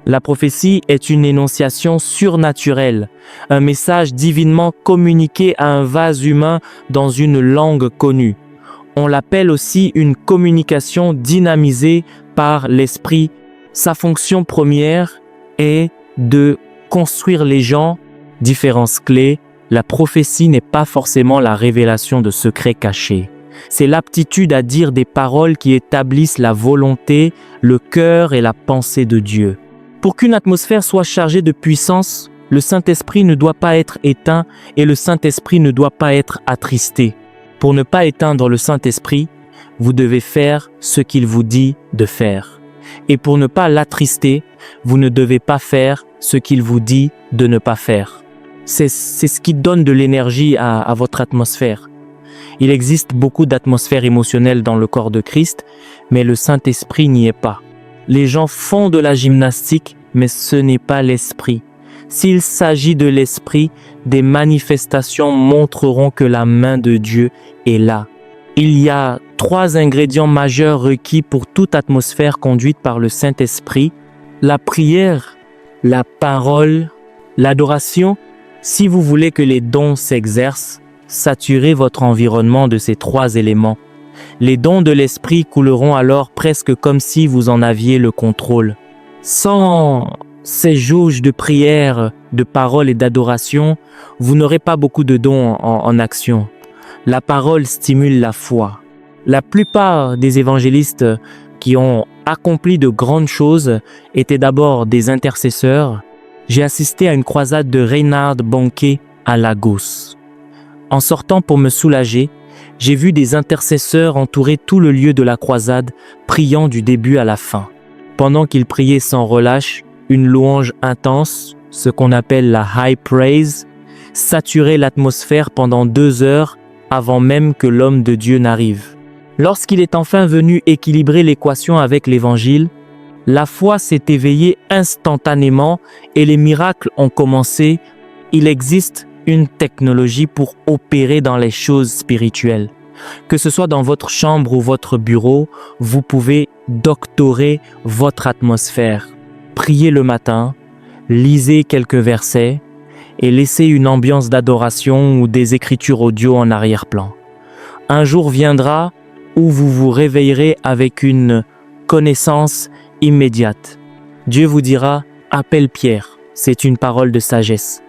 La prophétie est une énonciation surnaturelle, un message divinement communiqué à un vase humain dans une langue connue. On l'appelle aussi une communication dynamisée par l'esprit. Sa fonction première est de construire les gens. Différence clé, la prophétie n'est pas forcément la révélation de secrets cachés. C'est l'aptitude à dire des paroles qui établissent la volonté, le cœur et la pensée de Dieu. Pour qu'une atmosphère soit chargée de puissance, le Saint-Esprit ne doit pas être éteint et le Saint-Esprit ne doit pas être attristé. Pour ne pas éteindre le Saint-Esprit, vous devez faire ce qu'il vous dit de faire. Et pour ne pas l'attrister, vous ne devez pas faire ce qu'il vous dit de ne pas faire. C'est ce qui donne de l'énergie à votre atmosphère. Il existe beaucoup d'atmosphères émotionnelles dans le corps de Christ, mais le Saint-Esprit n'y est pas. Les gens font de la gymnastique, mais ce n'est pas l'Esprit. S'il s'agit de l'Esprit, des manifestations montreront que la main de Dieu est là. Il y a 3 ingrédients majeurs requis pour toute atmosphère conduite par le Saint-Esprit: la prière, la parole, l'adoration. Si vous voulez que les dons s'exercent, saturez votre environnement de ces 3 éléments. Les dons de l'Esprit couleront alors presque comme si vous en aviez le contrôle. Sans ces jauges de prière, de parole et d'adoration, vous n'aurez pas beaucoup de dons en action. La parole stimule la foi. La plupart des évangélistes qui ont accompli de grandes choses étaient d'abord des intercesseurs. J'ai assisté à une croisade de Reinhard Bonnke à Lagos. En sortant pour me soulager, j'ai vu des intercesseurs entourer tout le lieu de la croisade, priant du début à la fin. Pendant qu'ils priaient sans relâche, une louange intense, ce qu'on appelle la high praise, saturait l'atmosphère pendant 2 heures avant même que l'homme de Dieu n'arrive. Lorsqu'il est enfin venu équilibrer l'équation avec l'Évangile, la foi s'est éveillée instantanément et les miracles ont commencé. Il existe une technologie pour opérer dans les choses spirituelles. Que ce soit dans votre chambre ou votre bureau, vous pouvez doctorer votre atmosphère. Priez le matin, lisez quelques versets et laissez une ambiance d'adoration ou des écritures audio en arrière-plan. Un jour viendra où vous vous réveillerez avec une connaissance immédiate. Dieu vous dira « Appelle Pierre », c'est une parole de sagesse.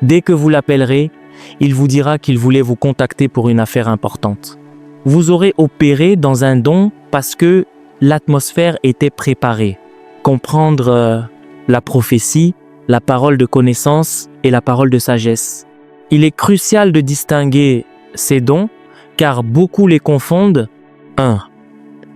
Dès que vous l'appellerez, il vous dira qu'il voulait vous contacter pour une affaire importante. Vous aurez opéré dans un don parce que l'atmosphère était préparée. Comprendre la prophétie, la parole de connaissance et la parole de sagesse. Il est crucial de distinguer ces dons car beaucoup les confondent. 1.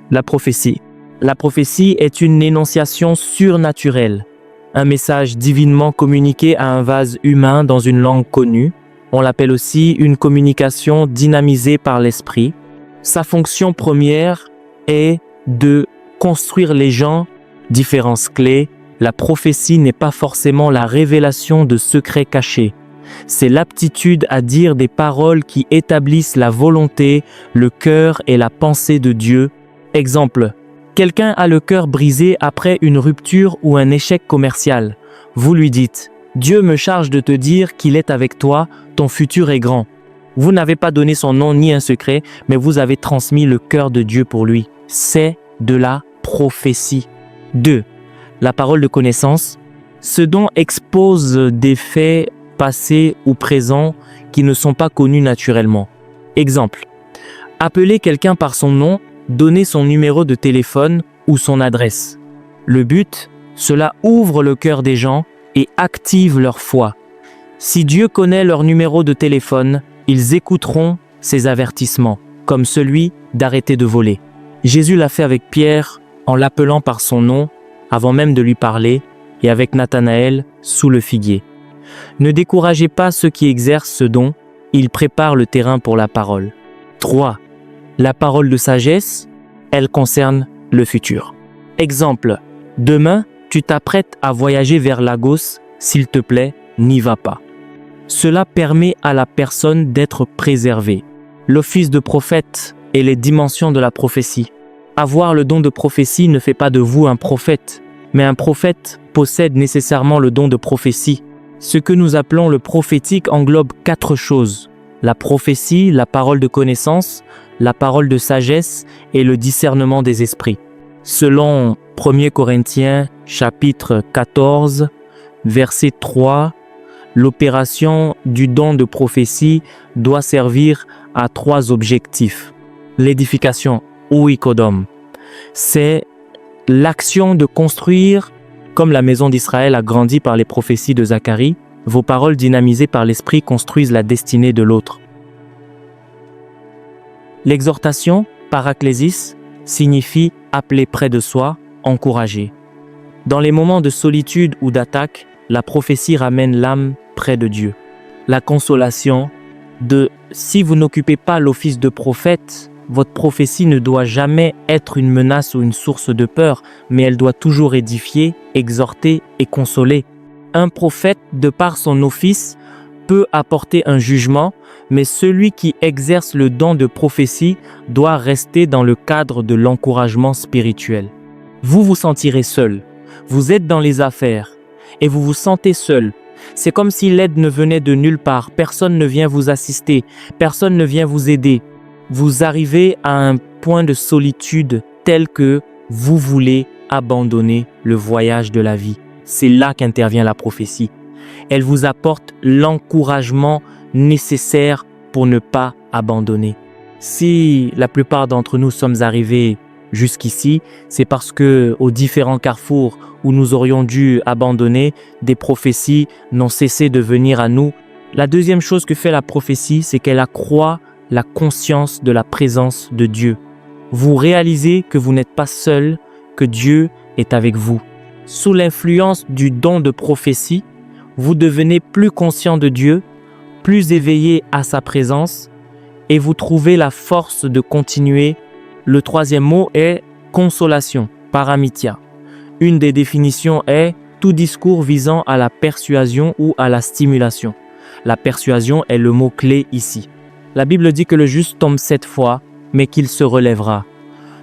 La prophétie. La prophétie est une énonciation surnaturelle. Un message divinement communiqué à un vase humain dans une langue connue. On l'appelle aussi une communication dynamisée par l'esprit. Sa fonction première est de construire les gens. Différence clé, la prophétie n'est pas forcément la révélation de secrets cachés. C'est l'aptitude à dire des paroles qui établissent la volonté, le cœur et la pensée de Dieu. Exemple. Quelqu'un a le cœur brisé après une rupture ou un échec commercial. Vous lui dites « Dieu me charge de te dire qu'il est avec toi, ton futur est grand ». Vous n'avez pas donné son nom ni un secret, mais vous avez transmis le cœur de Dieu pour lui. C'est de la prophétie. 2. La parole de connaissance. Ce don expose des faits passés ou présents qui ne sont pas connus naturellement. Exemple. Appelez quelqu'un par son nom, donnez son numéro de téléphone ou son adresse. Le but, cela ouvre le cœur des gens et active leur foi. Si Dieu connaît leur numéro de téléphone, ils écouteront ses avertissements, comme celui d'arrêter de voler. Jésus l'a fait avec Pierre en l'appelant par son nom avant même de lui parler et avec Nathanaël sous le figuier. Ne découragez pas ceux qui exercent ce don, ils préparent le terrain pour la parole. 3. La parole de sagesse, elle concerne le futur. Exemple, demain, tu t'apprêtes à voyager vers Lagos, s'il te plaît, n'y va pas. Cela permet à la personne d'être préservée. L'office de prophète et les dimensions de la prophétie. Avoir le don de prophétie ne fait pas de vous un prophète, Mais un prophète possède nécessairement le don de prophétie. Ce que nous appelons le prophétique englobe 4 choses: la prophétie, la parole de connaissance, la parole de sagesse et le discernement des esprits. Selon 1 Corinthiens chapitre 14, verset 3, l'opération du don de prophétie doit servir à 3 objectifs. L'édification, oikodom, c'est l'action de construire, comme la maison d'Israël a grandi par les prophéties de Zacharie. Vos paroles dynamisées par l'Esprit construisent la destinée de l'autre. L'exhortation, paraklésis, signifie appeler près de soi, encourager. Dans les moments de solitude ou d'attaque, la prophétie ramène l'âme près de Dieu. La consolation, si vous n'occupez pas l'office de prophète, votre prophétie ne doit jamais être une menace ou une source de peur, mais elle doit toujours édifier, exhorter et consoler. Un prophète, de par son office, peut apporter un jugement, mais celui qui exerce le don de prophétie doit rester dans le cadre de l'encouragement spirituel. Vous vous sentirez seul. Vous êtes dans les affaires et vous vous sentez seul. C'est comme si l'aide ne venait de nulle part. Personne ne vient vous assister. Personne ne vient vous aider. Vous arrivez à un point de solitude tel que vous voulez abandonner le voyage de la vie. C'est là qu'intervient la prophétie. Elle vous apporte l'encouragement nécessaire pour ne pas abandonner. Si la plupart d'entre nous sommes arrivés jusqu'ici, c'est parce que aux différents carrefours où nous aurions dû abandonner, des prophéties n'ont cessé de venir à nous. La deuxième chose que fait la prophétie, c'est qu'elle accroît la conscience de la présence de Dieu. Vous réalisez que vous n'êtes pas seul, que Dieu est avec vous. Sous l'influence du don de prophétie, vous devenez plus conscient de Dieu, plus éveillé à sa présence et vous trouvez la force de continuer. Le 3e mot est consolation, paramithia. Une des définitions est tout discours visant à la persuasion ou à la stimulation. La persuasion est le mot-clé ici. La Bible dit que le juste tombe 7 fois, mais qu'il se relèvera.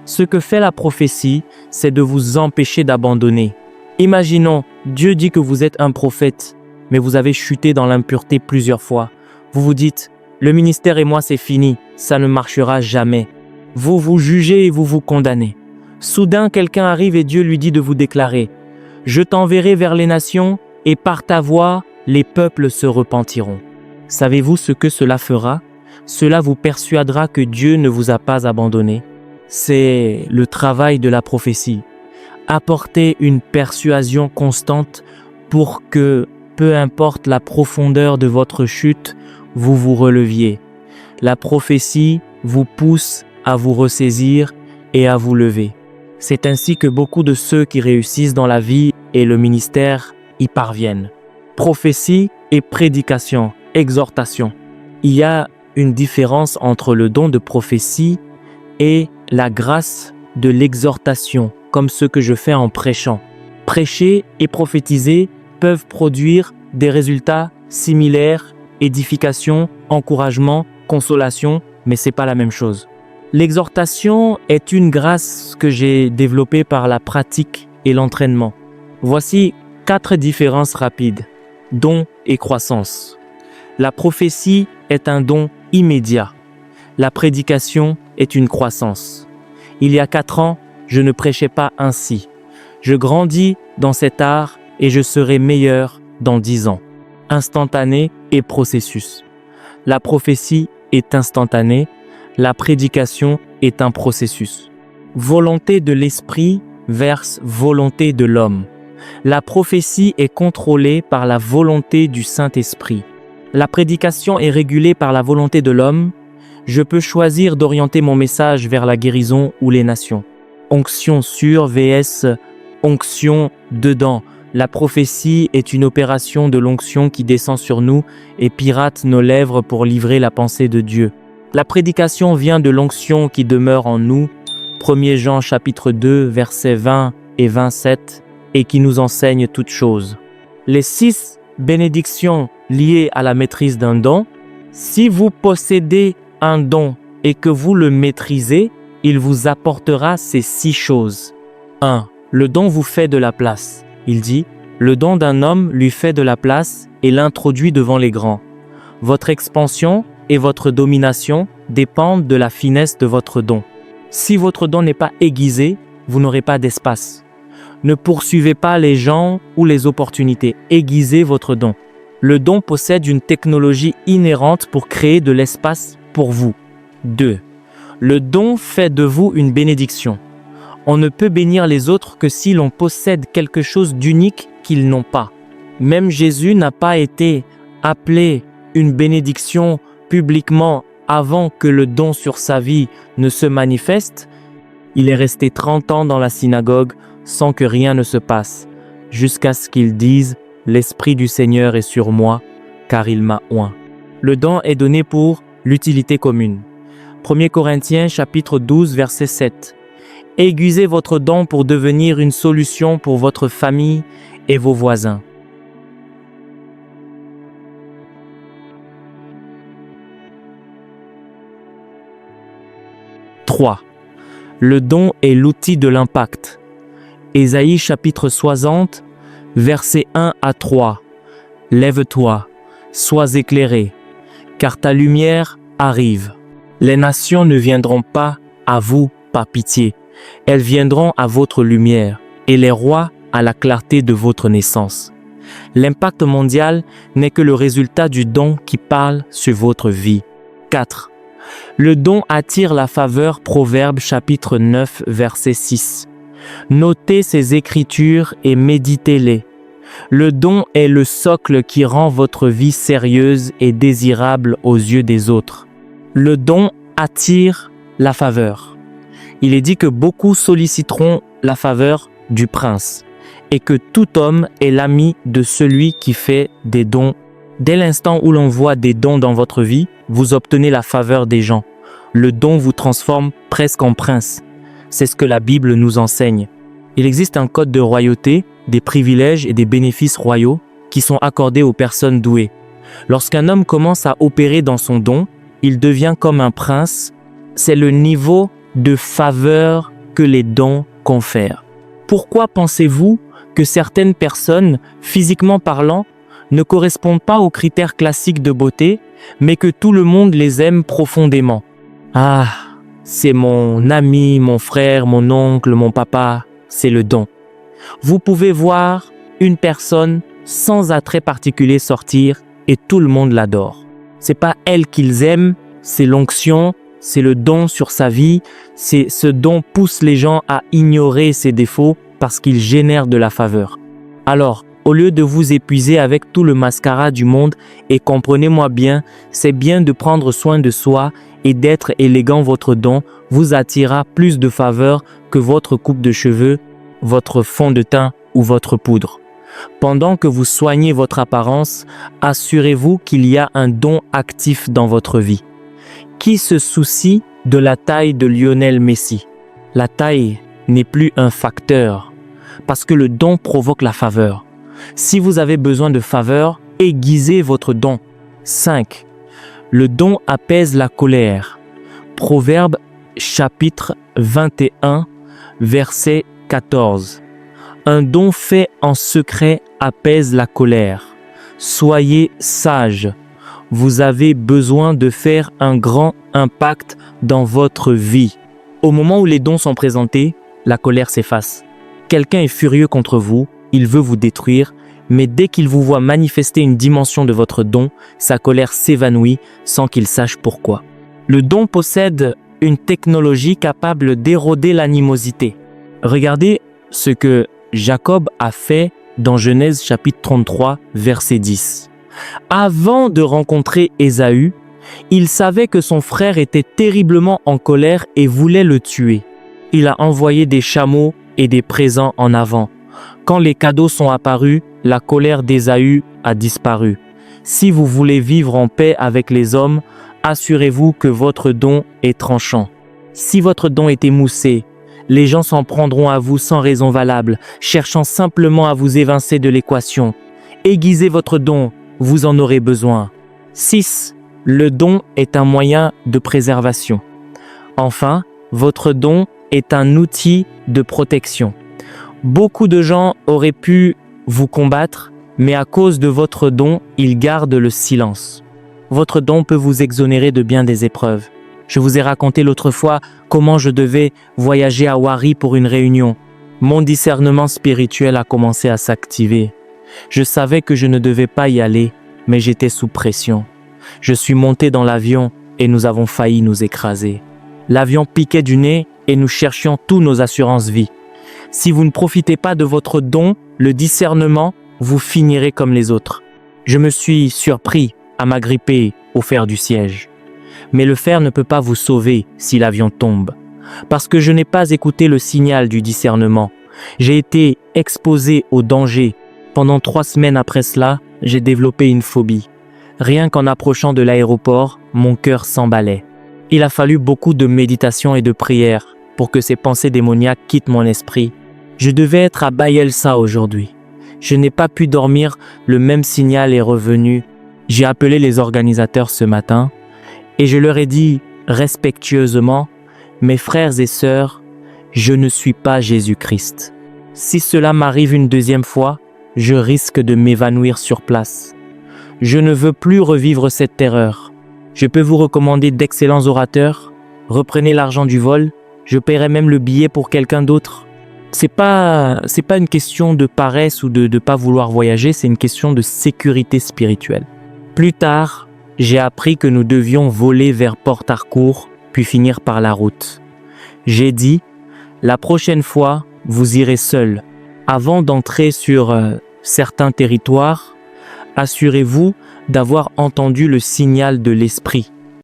Ce que fait la prophétie, c'est de vous empêcher d'abandonner. Imaginons, Dieu dit que vous êtes un prophète, mais vous avez chuté dans l'impureté plusieurs fois. Vous vous dites, le ministère et moi c'est fini, ça ne marchera jamais. Vous vous jugez et vous vous condamnez. Soudain, quelqu'un arrive et Dieu lui dit de vous déclarer, je t'enverrai vers les nations et par ta voix, les peuples se repentiront. Savez-vous ce que cela fera? Cela vous persuadera que Dieu ne vous a pas abandonné. C'est le travail de la prophétie. Apporter une persuasion constante pour que, peu importe la profondeur de votre chute, vous vous releviez. La prophétie vous pousse à vous ressaisir et à vous lever. C'est ainsi que beaucoup de ceux qui réussissent dans la vie et le ministère y parviennent. Prophétie et prédication, exhortation. Il y a une différence entre le don de prophétie et la grâce de l'exhortation, comme ce que je fais en prêchant. Prêcher et prophétiser peuvent produire des résultats similaires, édification, encouragement, consolation, mais c'est pas la même chose. L'exhortation est une grâce que j'ai développée par la pratique et l'entraînement. Voici 4 différences rapides. Don et croissance. La prophétie est un don immédiat. La prédication est une croissance. Il y a 4 ans, je ne prêchais pas ainsi. Je grandis dans cet art et je serai meilleur dans 10 ans. Instantané et processus. La prophétie est instantanée, la prédication est un processus. Volonté de l'esprit versus volonté de l'homme. La prophétie est contrôlée par la volonté du Saint-Esprit. La prédication est régulée par la volonté de l'homme. Je peux choisir d'orienter mon message vers la guérison ou les nations. Onction sur vs onction dedans. La prophétie est une opération de l'onction qui descend sur nous et pirate nos lèvres pour livrer la pensée de Dieu. La prédication vient de l'onction qui demeure en nous, 1 Jean chapitre 2, versets 20 et 27, et qui nous enseigne toutes choses. Les 6 bénédictions liées à la maîtrise d'un don. Si vous possédez un don et que vous le maîtrisez, il vous apportera ces 6 choses. 1. Le don vous fait de la place. Il dit, le don d'un homme lui fait de la place et l'introduit devant les grands. Votre expansion et votre domination dépendent de la finesse de votre don. Si votre don n'est pas aiguisé, vous n'aurez pas d'espace. Ne poursuivez pas les gens ou les opportunités. Aiguisez votre don. Le don possède une technologie inhérente pour créer de l'espace pour vous. 2. Le don fait de vous une bénédiction. On ne peut bénir les autres que si l'on possède quelque chose d'unique qu'ils n'ont pas. Même Jésus n'a pas été appelé une bénédiction publiquement avant que le don sur sa vie ne se manifeste. Il est resté 30 ans dans la synagogue sans que rien ne se passe, jusqu'à ce qu'il dise « L'Esprit du Seigneur est sur moi, car il m'a oint ». Le don est donné pour l'utilité commune. 1 Corinthiens chapitre 12, verset 7. Aiguisez votre don pour devenir une solution pour votre famille et vos voisins. « 3. Le don est l'outil de l'impact. Ésaïe chapitre 60, versets 1 à 3. Lève-toi, sois éclairé, car ta lumière arrive. Les nations ne viendront pas à vous par pitié. Elles viendront à votre lumière, et les rois à la clarté de votre naissance. L'impact mondial n'est que le résultat du don qui parle sur votre vie. 4. Le don attire la faveur. Proverbes chapitre 9, verset 6. Notez ces écritures et méditez-les. Le don est le socle qui rend votre vie sérieuse et désirable aux yeux des autres. Le don attire la faveur. Il est dit que beaucoup solliciteront la faveur du prince et que tout homme est l'ami de celui qui fait des dons. Dès l'instant où l'on voit des dons dans votre vie, vous obtenez la faveur des gens. Le don vous transforme presque en prince. C'est ce que la Bible nous enseigne. Il existe un code de royauté, des privilèges et des bénéfices royaux qui sont accordés aux personnes douées. Lorsqu'un homme commence à opérer dans son don, il devient comme un prince. C'est le niveau de faveur que les dons confèrent. Pourquoi pensez-vous que certaines personnes, physiquement parlant, ne correspondent pas aux critères classiques de beauté, mais que tout le monde les aime profondément? Ah, c'est mon ami, mon frère, mon oncle, mon papa, c'est le don. Vous pouvez voir une personne sans attrait particulier sortir et tout le monde l'adore. C'est pas elle qu'ils aiment, c'est l'onction, c'est le don sur sa vie. Ce don pousse les gens à ignorer ses défauts parce qu'il génère de la faveur. Alors, au lieu de vous épuiser avec tout le mascara du monde, et comprenez-moi bien, c'est bien de prendre soin de soi et d'être élégant. Votre don vous attirera plus de faveur que votre coupe de cheveux, votre fond de teint ou votre poudre. Pendant que vous soignez votre apparence, assurez-vous qu'il y a un don actif dans votre vie. Qui se soucie de la taille de Lionel Messi? La taille n'est plus un facteur parce que le don provoque la faveur. Si vous avez besoin de faveur, aiguisez votre don. 5. Le don apaise la colère. Proverbe chapitre 21, verset 14. Un don fait en secret apaise la colère. Soyez sages. Vous avez besoin de faire un grand impact dans votre vie. Au moment où les dons sont présentés, la colère s'efface. Quelqu'un est furieux contre vous, il veut vous détruire, mais dès qu'il vous voit manifester une dimension de votre don, sa colère s'évanouit sans qu'il sache pourquoi. Le don possède une technologie capable d'éroder l'animosité. Regardez ce que Jacob a fait dans Genèse chapitre 33, verset 10. Avant de rencontrer Ésaü, il savait que son frère était terriblement en colère et voulait le tuer. Il a envoyé des chameaux et des présents en avant. Quand les cadeaux sont apparus, la colère d'Ésaü a disparu. Si vous voulez vivre en paix avec les hommes, assurez-vous que votre don est tranchant. Si votre don est émoussé, les gens s'en prendront à vous sans raison valable, cherchant simplement à vous évincer de l'équation. Aiguisez votre don, vous en aurez besoin. 6. Le don est un moyen de préservation. Enfin, votre don est un outil de protection. Beaucoup de gens auraient pu vous combattre, mais à cause de votre don, ils gardent le silence. Votre don peut vous exonérer de bien des épreuves. Je vous ai raconté l'autre fois comment je devais voyager à Wari pour une réunion. Mon discernement spirituel a commencé à s'activer. Je savais que je ne devais pas y aller, mais j'étais sous pression. Je suis monté dans l'avion et nous avons failli nous écraser. L'avion piquait du nez et nous cherchions tous nos assurances-vie. Si vous ne profitez pas de votre don, le discernement, vous finirez comme les autres. Je me suis surpris à m'agripper au fer du siège. Mais le fer ne peut pas vous sauver si l'avion tombe. Parce que je n'ai pas écouté le signal du discernement. J'ai été exposé au danger. Pendant 3 semaines après cela, j'ai développé une phobie. Rien qu'en approchant de l'aéroport, mon cœur s'emballait. Il a fallu beaucoup de méditation et de prière pour que ces pensées démoniaques quittent mon esprit. Je devais être à Bayelsa aujourd'hui. Je n'ai pas pu dormir, le même signal est revenu. J'ai appelé les organisateurs ce matin et je leur ai dit respectueusement, mes frères et sœurs, je ne suis pas Jésus-Christ. Si cela m'arrive une deuxième fois, je risque de m'évanouir sur place. Je ne veux plus revivre cette terreur. Je peux vous recommander d'excellents orateurs. Reprenez l'argent du vol. Je paierai même le billet pour quelqu'un d'autre. C'est pas une question de paresse ou de pas vouloir voyager, c'est une question de sécurité spirituelle. Plus tard, j'ai appris que nous devions voler vers Port Harcourt, puis finir par la route. J'ai dit, la prochaine fois, vous irez seul. Avant d'entrer sur certains territoires, assurez-vous d'avoir entendu le signal de l'esprit.